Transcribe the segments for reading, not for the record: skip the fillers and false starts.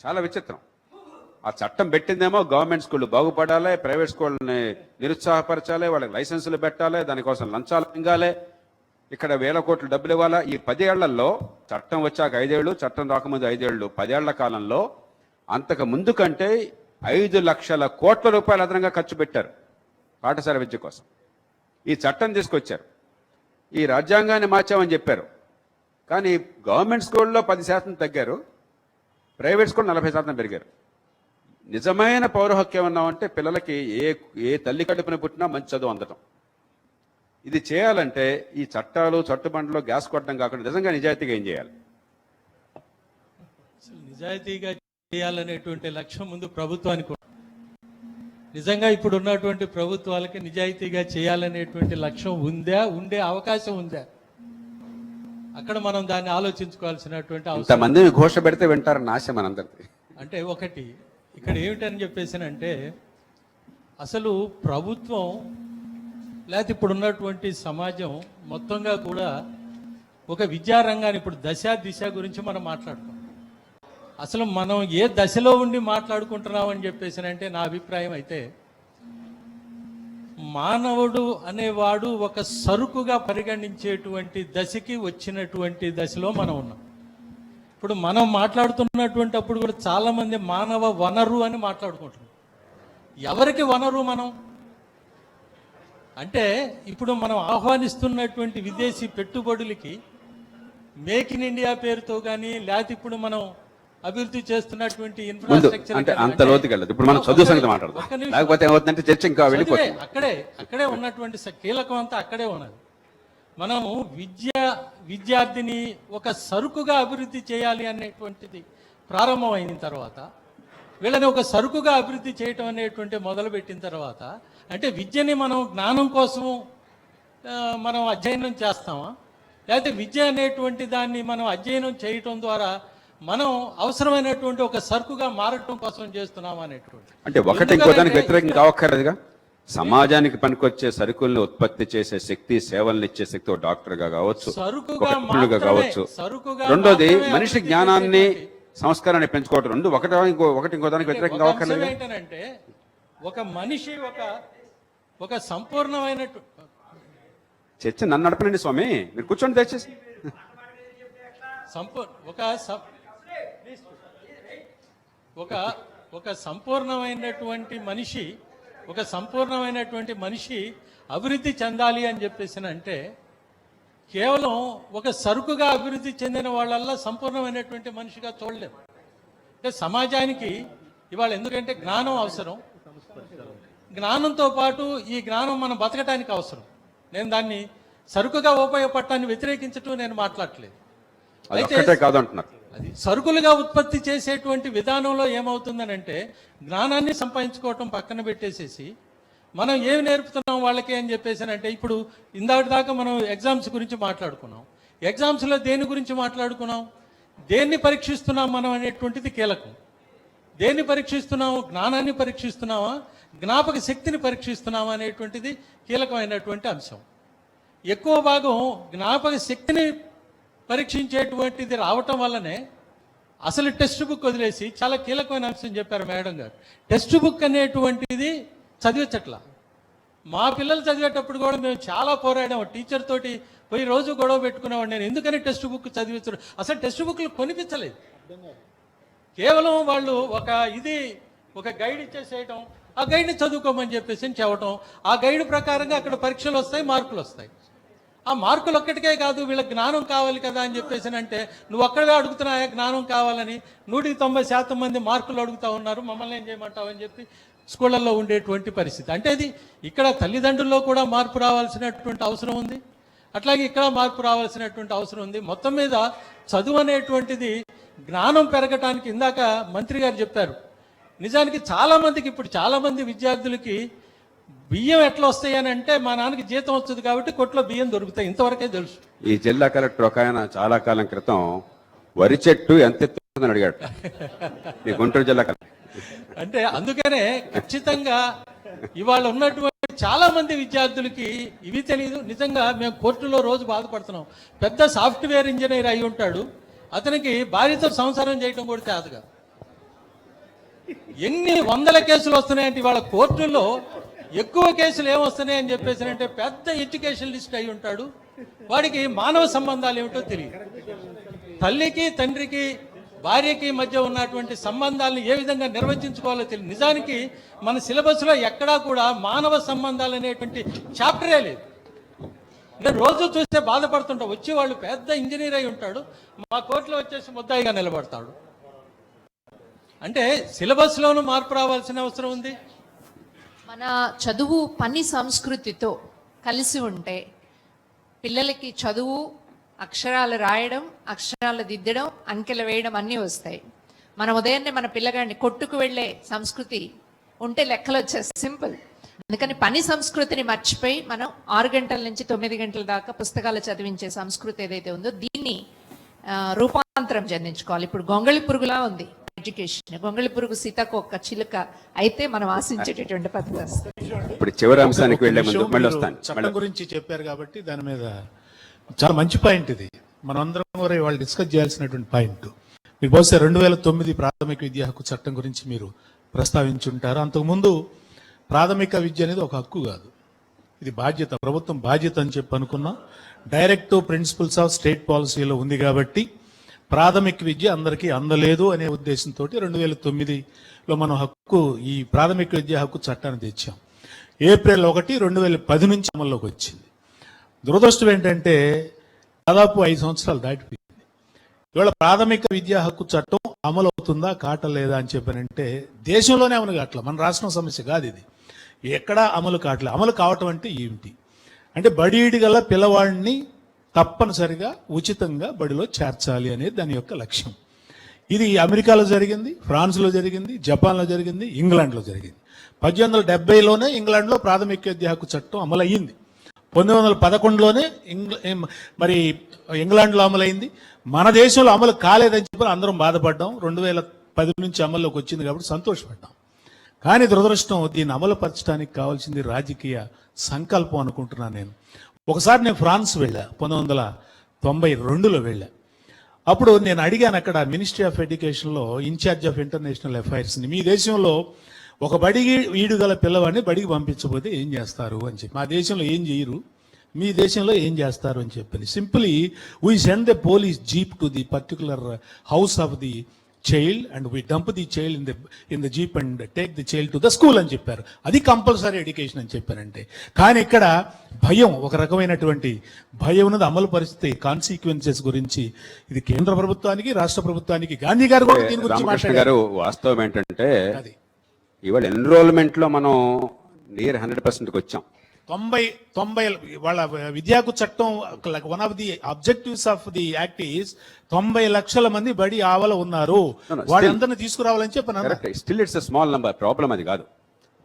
చాలా విచిత్రం. ఆ చట్టం పెట్టిందేమో గవర్నమెంట్ స్కూళ్ళు బాగుపడాలి, ప్రైవేట్ స్కూళ్ళని నిరుత్సాహపరచాలి, వాళ్ళకి లైసెన్సులు పెట్టాలి, దానికోసం లంచాలు మింగాలి, ఇక్కడ వేల కోట్లు డబ్బులు ఇవ్వాలా. ఈ 10 ఏళ్లలో చట్టం వచ్చాక 5 ఏళ్ళు, చట్టం రాకముందు 5 ఏళ్ళు, 10 ఏళ్ల కాలంలో అంతకు ముందు కంటే 5 లక్షల కోట్ల రూపాయలు అదనంగా ఖర్చు పెట్టారు పాఠశాల విద్య కోసం. ఈ చట్టం తీసుకొచ్చారు, ఈ రాజ్యాంగాన్ని మార్చామని చెప్పారు. కానీ గవర్నమెంట్ స్కూల్లో 10% తగ్గారు, ప్రైవేట్ స్కూల్ 40% పెరిగారు. నిజమైన పౌర హక్కు ఏమన్నామంటే పిల్లలకి ఏ తల్లి కడుపున పుట్టినా మంచి చదువు అందటం. ఇది చేయాలంటే ఈ చట్టాలు చట్టుబండ్లో గ్యాస్ కొట్టడం కాకుండా నిజంగా నిజాయితీగా ఏం చేయాలి? నిజాయితీగా చేయాలనేటువంటి లక్ష్యం ముందు ప్రభుత్వానికి, నిజంగా ఇప్పుడు ఉన్నటువంటి ప్రభుత్వాలకి నిజాయితీగా చేయాలనేటువంటి లక్ష్యం ఉందా, ఉండే అవకాశం ఉందా? అక్కడ మనం దాన్ని ఆలోచించుకోవాల్సినటువంటి అవసరం. ఇంతమందిని ఘోష పెడితే వింటారని ఆశ మనందరికీ. అంటే ఒకటి ఇక్కడ ఏమిటని చెప్పేసానంటే, అసలు ప్రభుత్వం లేకపోతే ఇప్పుడు ఉన్నటువంటి సమాజం మొత్తంగా కూడా ఒక విద్యారంగాన్ని ఇప్పుడు దిశ గురించి మనం మాట్లాడుతాం. అసలు మనం ఏ దశలో ఉండి మాట్లాడుకుంటున్నాం అని చెప్పేసానంటే, నా అభిప్రాయం అయితే మానవుడు అనేవాడు ఒక సరుకుగా పరిగణించేటువంటి దశకి వచ్చినటువంటి దశలో మనం ఉన్నాం. ఇప్పుడు మనం మాట్లాడుతున్నటువంటి అప్పుడు కూడా చాలామంది మానవ వనరు అని మాట్లాడుకుంటున్నాం. ఎవరికి వనరు మనం అంటే, ఇప్పుడు మనం ఆహ్వానిస్తున్నటువంటి విదేశీ పెట్టుబడులకి మేక్ ఇన్ ఇండియా పేరుతో కానీ, లేకపోతే ఇప్పుడు మనం అభివృద్ధి చేస్తున్నటువంటి ఇన్ఫ్రాస్ట్రక్చర్ అంటే అంత లోతుకి వెళ్ళదు. ఇప్పుడు మనం చదువు సంగతి మాట్లాడదాం, లేకపోతే ఏమవుతుందంటే చర్చ ఇంకా వెళ్ళిపోతుంది. అక్కడే ఉన్నటువంటి కీలకం అంతా అక్కడే ఉన్నది. మనము విద్యార్థిని ఒక సరుకుగా అభివృద్ధి చేయాలి అనేటువంటిది ప్రారంభమైన తర్వాత, వీళ్ళని ఒక సరుకుగా అభివృద్ధి చేయటం అనేటువంటి మొదలుపెట్టిన తర్వాత, అంటే విద్యని మనం జ్ఞానం కోసము మనం అధ్యయనం చేస్తామా, లేకపోతే విద్య అనేటువంటి దాన్ని మనం అధ్యయనం చేయటం ద్వారా మనం అవసరమైనటువంటి ఒక సరుకుగా మారటం కోసం చేస్తున్నాం అనేటువంటి. అంటే ఒకటి ఇంకో దానికి వ్యతిరేకం కావక్కర్లేదుగా. సమాజానికి పనికొచ్చే సరుకుల్ని ఉత్పత్తి చేసే శక్తి, సేవలను ఇచ్చే శక్తి ఒక డాక్టర్గా కావచ్చు, సరుకుగా కావచ్చు. రెండోది మనిషి జ్ఞానాన్ని, సంస్కారాన్ని పెంచుకోవటం. రెండు ఒకటి ఇంకో దానికి వ్యతిరేకం కావక్కర్లేదు. ఏంటంటే ఒక మనిషి ఒక సంపూర్ణమైన చర్చ నన్ను నడపనండి స్వామి, మీరు కూర్చోండి దయచేసి. ఒక సంపూర్ణమైనటువంటి మనిషి అభివృద్ధి చెందాలి అని చెప్పేసి అంటే, కేవలం ఒక సరుకుగా అభివృద్ధి చెందిన వాళ్ళల్లా సంపూర్ణమైనటువంటి మనిషిగా చూడలేము. అంటే సమాజానికి ఇవాళ ఎందుకంటే జ్ఞానం అవసరం, జ్ఞానంతో పాటు ఈ జ్ఞానం మనం బతకటానికి అవసరం. నేను దాన్ని సరుకుగా ఉపయోగపడటాన్ని వ్యతిరేకించటం నేను మాట్లాడట్లేదు. అది సరుకులుగా ఉత్పత్తి చేసేటువంటి విధానంలో ఏమవుతుందని అంటే, జ్ఞానాన్ని సంపాదించుకోవటం పక్కన పెట్టేసేసి మనం ఏమి నేర్పుతున్నాం వాళ్ళకి అని చెప్పేసి అంటే, ఇప్పుడు ఇందాటి దాకా మనం ఎగ్జామ్స్ గురించి మాట్లాడుకున్నాం. ఎగ్జామ్స్లో దేని గురించి మాట్లాడుకున్నాం? దేన్ని పరీక్షిస్తున్నాం మనం అనేటువంటిది కీలకం. దేన్ని పరీక్షిస్తున్నాము? జ్ఞానాన్ని పరీక్షిస్తున్నామా, జ్ఞాపక శక్తిని పరీక్షిస్తున్నామా అనేటువంటిది కీలకమైనటువంటి అంశం. ఎక్కువ భాగం జ్ఞాపక శక్తిని పరీక్షించేటువంటిది రావటం వల్లనే అసలు టెక్స్ట్ బుక్ వదిలేసి చాలా కీలకమైన అంశం చెప్పారు మేడం గారు. టెక్స్ట్ బుక్ అనేటువంటిది చదివచ్చట్లా. మా పిల్లలు చదివేటప్పుడు కూడా మేము చాలా పోరాడాము. టీచర్ తోటి పోయి రోజు గొడవ పెట్టుకునేవాడు నేను, ఎందుకని టెక్స్ట్ బుక్ చదివించడం. అసలు టెక్స్ట్ బుక్లు కొనిపించలేదు. కేవలం వాళ్ళు ఒక గైడ్ ఇచ్చేసేయటం, ఆ గైడ్ని చదువుకోమని చెప్పేసి చెప్పటం, ఆ గైడ్ ప్రకారంగా అక్కడ పరీక్షలు వస్తాయి, మార్కులు వస్తాయి. ఆ మార్కులు ఒక్కటికే కాదు, వీళ్ళకి జ్ఞానం కావాలి కదా అని చెప్పేసి అంటే, నువ్వు ఒక్కడే అడుగుతున్నాయా జ్ఞానం కావాలని? 190% మంది మార్కులు అడుగుతూ ఉన్నారు, మమ్మల్ని ఏం చేయమంటావు అని చెప్పి స్కూళ్ళల్లో ఉండేటువంటి పరిస్థితి. అంటే ఇది ఇక్కడ తల్లిదండ్రుల్లో కూడా మార్పు రావాల్సినటువంటి అవసరం ఉంది, అట్లాగే ఇక్కడ మార్పు రావాల్సినటువంటి అవసరం ఉంది. మొత్తం మీద చదువు అనేటువంటిది జ్ఞానం పెరగటానికి, ఇందాక మంత్రి గారు చెప్పారు, నిజానికి చాలామంది విద్యార్థులకి బియ్యం ఎట్లా వస్తాయని అంటే, మా నాన్నకి జీతం వస్తుంది కాబట్టి కొట్లో బియ్యం దొరుకుతాయి, ఇంతవరకే తెలుసు. ఈ జిల్లా కలెక్టర్ ఒక ఆయన చాలా కాలం క్రితం వరి చెట్టు ఎంత ఎత్తుందని అడిగాడు ఈ గుంటూరు జిల్లా కలెక్టర్. అంటే అందుకనే ఖచ్చితంగా ఇవాళ ఉన్నటువంటి చాలా మంది విద్యార్థులకి ఇవి తెలియదు. నిజంగా మేము కోర్టులో రోజు బాధపడుతున్నాం. పెద్ద సాఫ్ట్వేర్ ఇంజనీర్ అయి ఉంటాడు, అతనికి భార్యతో సంసారం చేయడం కూడా చేతగా. ఎన్ని వందల కేసులు వస్తున్నాయంటే ఇవాళ కోర్టుల్లో ఎక్కువ కేసులు ఏమొస్తున్నాయి అని చెప్పేసి అంటే పెద్ద ఎడ్యుకేషన్ లిస్ట్ అయి ఉంటాడు, వాడికి మానవ సంబంధాలు ఏమిటో తెలియదు. తల్లికి తండ్రికి భార్యకి మధ్య ఉన్నటువంటి సంబంధాలను ఏ విధంగా నిర్వచించుకోవాలో తెలియదు. నిజానికి మన సిలబస్లో ఎక్కడా కూడా మానవ సంబంధాలు అనేటువంటి చాప్టరే లేదు. నేను రోజు చూస్తే బాధపడుతుంటా, వచ్చి వాళ్ళు పెద్ద ఇంజనీర్ అయి ఉంటాడు, మా కోర్టులో వచ్చేసి ముద్దాయిగా నిలబడతాడు. అంటే సిలబస్లోనూ మార్పు రావాల్సిన అవసరం ఉంది. మన చదువు పని సంస్కృతితో కలిసి ఉంటే పిల్లలకి చదువు, అక్షరాలు రాయడం, అక్షరాలు దిద్దడం, అంకెలు వేయడం అన్నీ వస్తాయి. మనం ఉదయాన్నే మన పిల్లగాడిని కొట్టుకు వెళ్ళే సంస్కృతి ఉంటే లెక్కలు వచ్చేస్తాయి, సింపుల్. అందుకని పని సంస్కృతిని మర్చిపోయి మనం 6 గంటల నుంచి 9 గంటల దాకా పుస్తకాలు చదివించే సంస్కృతి ఏదైతే ఉందో దీన్ని రూపాంతరం చెందించుకోవాలి. ఇప్పుడు గొంగళి పురుగులా ఉంది ఎడ్యుకేషన్. గొంగళి పురుగు సీతకు ఒక చిలుక అయితే మనం ఆశించేటటువంటి పద్ధతి వస్తుంది. ఇప్పుడు చివరి అంశానికి వెళ్ళే ముందు మళ్ళీ వస్తాను. చట్టం గురించి చెప్పారు కాబట్టి దాని మీద చాలా మంచి పాయింట్ ఇది. మనం అందరం కూడా వాళ్ళు డిస్కస్ చేయాల్సినటువంటి పాయింట్. మీకు బహుశా 2009 ప్రాథమిక విద్యా హక్కు చట్టం గురించి మీరు ప్రస్తావించుంటారు. అంతకుముందు ప్రాథమిక విద్య అనేది ఒక హక్కు కాదు, ఇది బాధ్యత, ప్రభుత్వం బాధ్యత అని చెప్పి అనుకున్నాం. డైరెక్టివ్ ప్రిన్సిపల్స్ ఆఫ్ స్టేట్ పాలసీలో ఉంది కాబట్టి ప్రాథమిక విద్య అందరికీ అందలేదు అనే ఉద్దేశంతో 2009లో మనం హక్కు, ఈ ప్రాథమిక విద్యా హక్కు చట్టాన్ని తెచ్చాం. ఏప్రిల్ 1, 2010 నుంచి అమల్లోకి వచ్చింది. దురదృష్టం ఏంటంటే దాదాపు 5 సంవత్సరాలు దాటిపోయింది. ఇవాళ ప్రాథమిక విద్యా హక్కు చట్టం అమలు అవుతుందా కాటలేదా అని చెప్పానంటే దేశంలోనే అమలు కావట్లే, మన రాష్ట్రం సమస్య కాదు ఇది, ఎక్కడా అమలు కావట్లే. అమలు కావటం అంటే ఏమిటి అంటే బడిఈడి గల పిల్లవాడిని తప్పనిసరిగా ఉచితంగా బడిలో చేర్చాలి అనేది దాని యొక్క లక్ష్యం. ఇది అమెరికాలో జరిగింది, ఫ్రాన్స్లో జరిగింది, జపాన్లో జరిగింది, ఇంగ్లాండ్లో జరిగింది. 1870లోనే ఇంగ్లాండ్లో ప్రాథమిక విద్యా హక్కు చట్టం అమలయ్యింది. 1911లోనే మరి ఇంగ్లాండ్లో అమలైంది. మన దేశంలో అమలు కాలేదని చెప్పి అందరం బాధపడ్డాం. 2010 నుంచి అమల్లోకి వచ్చింది కాబట్టి సంతోషపడ్డాం. కానీ దురదృష్టం, దీన్ని అమలు పరచడానికి కావాల్సింది రాజకీయ సంకల్పం అనుకుంటున్నాను నేను. ఒకసారి నేను ఫ్రాన్స్ వెళ్ళా, 1992లో వెళ్ళా. అప్పుడు నేను అడిగాను అక్కడ మినిస్ట్రీ ఆఫ్ ఎడ్యుకేషన్లో ఇన్ఛార్జ్ ఆఫ్ ఇంటర్నేషనల్ అఫైర్స్ని, మీ దేశంలో ఒక బడికి ఈడు గల పిల్లవాడిని బడికి పంపించకపోతే ఏం చేస్తారు అని చెప్పి. మా దేశంలో ఏం చేయరు, మీ దేశంలో ఏం చేస్తారు అని చెప్పని. Simply we send the police jeep to the particular house of the child and we dump the child in the jeep and take the child to the school అని చెప్పారు. అది కంపల్సరీ ఎడ్యుకేషన్ అని చెప్పారంటే. కానీ ఇక్కడ భయం, ఒక రకమైనటువంటి భయం ఉన్నది. అమలు పరిస్థితి కాన్సిక్వెన్సెస్ గురించి ఇది కేంద్ర ప్రభుత్వానికి, రాష్ట్ర ప్రభుత్వానికి, గాంధీ గారు కూడా దీని గురించి మాట్లాడారు. వాస్తవం ఏంటంటే అది ఇవాళ ఎన్రోల్మెంట్ లో మనం నియర్ 100%కి వచ్చాం. 90 వాళ్ళ విద్యాకు చట్టం one of the objectives of the act is 90 లక్షల మంది బడి ఆవల ఉన్నారు, వాళ్ళందరినీ తీసుకురావాలని చెప్పి. Still it's small number. Problem అది కాదు.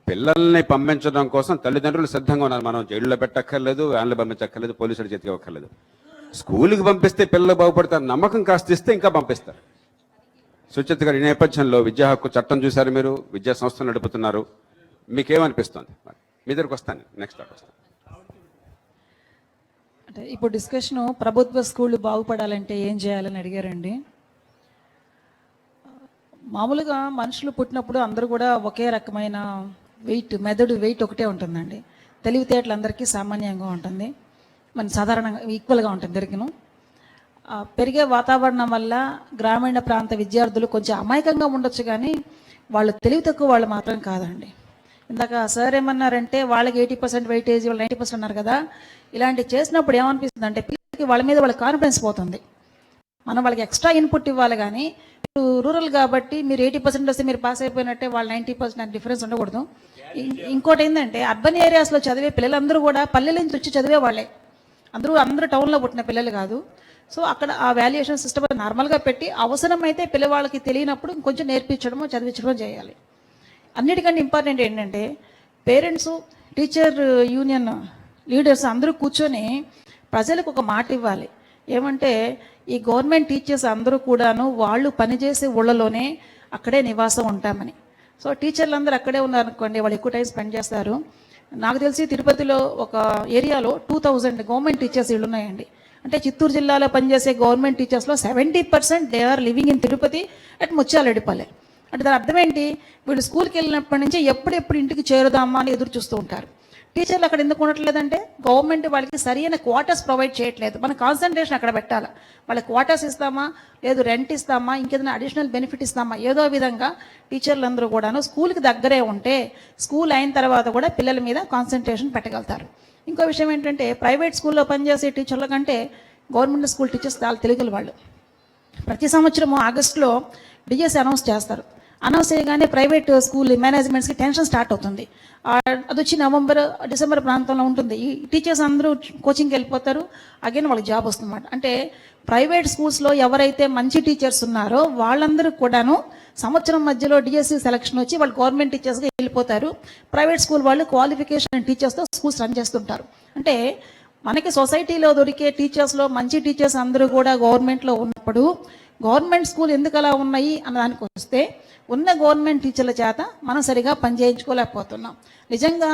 పిల్లల్ని పంపించడం కోసం తల్లిదండ్రులు సిద్ధంగా ఉన్నారు. మనం జైల్లో పెట్టక్కర్లేదు, వ్యాన్లు పంపించక్కర్లేదు, పోలీసుల చేతికి ఇవ్వక్కర్లేదు. స్కూల్కి పంపిస్తే పిల్లలు బాగుపడతారు, నమ్మకం కాస్త ఇస్తే ఇంకా పంపిస్తారు. సుచిత గారు, ఈ నేపథ్యంలో విద్యా హక్కు చట్టం చూశారు, మీరు విద్యా సంస్థలు నడుపుతున్నారు, మీకేమనిపిస్తుంది? మీ దగ్గరకు వస్తాను, నెక్స్ట్ వస్తాను. అంటే ఇప్పుడు డిస్కషన్ ప్రభుత్వ స్కూళ్ళు బాగుపడాలంటే ఏం చేయాలని అడిగారండి. మామూలుగా మనుషులు పుట్టినప్పుడు అందరూ కూడా ఒకే రకమైన మెదడు వెయిట్ ఒకటే ఉంటుందండి. తెలివితేటలు అందరికీ సామాన్యంగా ఉంటుంది, మన సాధారణంగా ఈక్వల్గా ఉంటుంది దొరికిన. పెరిగే వాతావరణం వల్ల గ్రామీణ ప్రాంత విద్యార్థులు కొంచెం అమాయకంగా ఉండొచ్చు, కానీ వాళ్ళు తెలివి తక్కువ వాళ్ళు మాత్రం కాదండి. ఇందాక సార్ ఏమన్నారంటే వాళ్ళకి 80% వెయిటేజ్, వాళ్ళు 90% అన్నారు కదా. ఇలాంటివి చేసినప్పుడు ఏమనిపిస్తుంది అంటే పిల్లలకి వాళ్ళ మీద వాళ్ళ కాన్ఫిడెన్స్ పోతుంది. మనం వాళ్ళకి ఎక్స్ట్రా ఇన్పుట్ ఇవ్వాలి, కానీ రూరల్ కాబట్టి మీరు 80% వస్తే మీరు పాస్ అయిపోయినట్టే వాళ్ళు 90% డిఫరెన్స్ ఉండకూడదు. ఇంకోటి ఏంటంటే అర్బన్ ఏరియాస్లో చదివే పిల్లలందరూ కూడా పల్లెల నుంచి వచ్చి చదివే వాళ్ళే, అందరూ టౌన్లో పుట్టిన పిల్లలు కాదు. సో అక్కడ ఆ వాల్యుయేషన్ సిస్టమ్ నార్మల్గా పెట్టి అవసరమైతే పిల్లవాళ్ళకి తెలియనప్పుడు ఇంకొంచెం నేర్పించడమో చదివించడమో చేయాలి. అన్నిటికంటే ఇంపార్టెంట్ ఏంటంటే పేరెంట్స్, టీచర్ యూనియన్ లీడర్స్ అందరూ కూర్చొని ప్రజలకు ఒక మాట ఇవ్వాలి. ఏమంటే ఈ గవర్నమెంట్ టీచర్స్ అందరూ కూడాను వాళ్ళు పనిచేసే ఊళ్ళలోనే అక్కడే నివాసం ఉంటామని. సో టీచర్లు అందరూ అక్కడే ఉన్నారనుకోండి, వాళ్ళు ఎక్కువ టైం స్పెండ్ చేస్తారు. నాకు తెలిసి తిరుపతిలో ఒక ఏరియాలో 2000 గవర్నమెంట్ టీచర్స్ ఇళ్ళు ఉన్నాయండి. అంటే చిత్తూరు జిల్లాలో పనిచేసే గవర్నమెంట్ టీచర్స్లో 70% they are living in Tirupati at Muthyaladipalle. అంటే దాని అర్థం ఏంటి? వీళ్ళు స్కూల్కి వెళ్ళినప్పటి నుంచి ఎప్పుడెప్పుడు ఇంటికి చేరుదామా అని ఎదురు చూస్తూ ఉంటారు. టీచర్లు అక్కడ ఎందుకు ఉండట్లేదంటే గవర్నమెంట్ వాళ్ళకి సరైన క్వార్టర్స్ ప్రొవైడ్ చేయట్లేదు. మన కాన్సన్ట్రేషన్ అక్కడ పెట్టాలి. వాళ్ళకి క్వార్టర్స్ ఇస్తామా, లేదు రెంట్ ఇస్తామా, ఇంకేదైనా అడిషనల్ బెనిఫిట్ ఇస్తామా, ఏదో విధంగా టీచర్లు అందరూ కూడాను స్కూల్కి దగ్గరే ఉంటే స్కూల్ అయిన తర్వాత కూడా పిల్లల మీద కాన్సన్ట్రేషన్ పెట్టగలుగుతారు. ఇంకో విషయం ఏంటంటే ప్రైవేట్ స్కూల్లో పనిచేసే టీచర్ల కంటే గవర్నమెంట్ స్కూల్ టీచర్స్ చాలా తెలుగుల వాళ్ళు. ప్రతి సంవత్సరం ఆగస్టులో డిఎస్సి అనౌన్స్ చేస్తారు. అనౌన్స్ చేయగానే ప్రైవేట్ స్కూల్ మేనేజ్మెంట్స్కి టెన్షన్ స్టార్ట్ అవుతుంది. అది వచ్చి నవంబర్ డిసెంబర్ ప్రాంతంలో ఉంటుంది. ఈ టీచర్స్ అందరూ కోచింగ్కి వెళ్ళిపోతారు, అగైన్ వాళ్ళకి జాబ్ వస్తుందన్నమాట. అంటే ప్రైవేట్ స్కూల్స్లో ఎవరైతే మంచి టీచర్స్ ఉన్నారో వాళ్ళందరూ కూడాను సంవత్సరం మధ్యలో డిఎస్సి సెలక్షన్ వచ్చి వాళ్ళు గవర్నమెంట్ టీచర్స్గా వెళ్ళిపోతారు. ప్రైవేట్ స్కూల్ వాళ్ళు క్వాలిఫికేషన్ టీచర్స్తో స్కూల్స్ రన్ చేస్తుంటారు. అంటే మనకి సొసైటీలో దొరికే టీచర్స్లో మంచి టీచర్స్ అందరూ కూడా గవర్నమెంట్లో ఉన్నప్పుడు గవర్నమెంట్ స్కూల్ ఎందుకు అలా ఉన్నాయి అన్న దానికి వస్తే ఉన్న గవర్నమెంట్ టీచర్ల చేత మనం సరిగా పనిచేయించుకోలేకపోతున్నాం. నిజంగా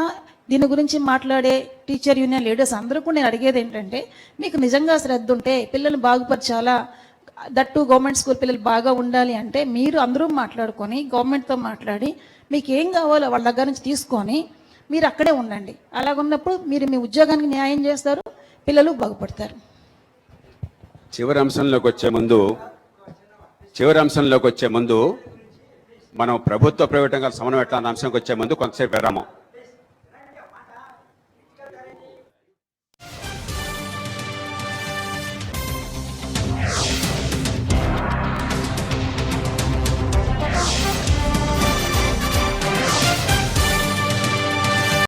దీని గురించి మాట్లాడే టీచర్ యూనియన్ లీడర్స్ అందరూ కూడా నేను అడిగేది ఏంటంటే, మీకు నిజంగా శ్రద్ధ ఉంటే పిల్లల్ని బాగుపరచాలా, దట్టు గవర్నమెంట్ స్కూల్ పిల్లలు బాగా ఉండాలి అంటే మీరు అందరూ మాట్లాడుకొని గవర్నమెంట్తో మాట్లాడి మీకు ఏం కావాలో వాళ్ళ దగ్గర నుంచి తీసుకొని మీరు అక్కడే ఉండండి. అలాగున్నప్పుడు మీరు మీ ఉద్యోగానికి న్యాయం చేస్తారు, పిల్లలు బాగుపడతారు. చివరి అంశంలోకి వచ్చే ముందు మనం ప్రభుత్వ ప్రైవేట్ రంగాల సమన్వయం ఎట్లా అన్న అంశంకి వచ్చే ముందు కొంతసేపు విరామం.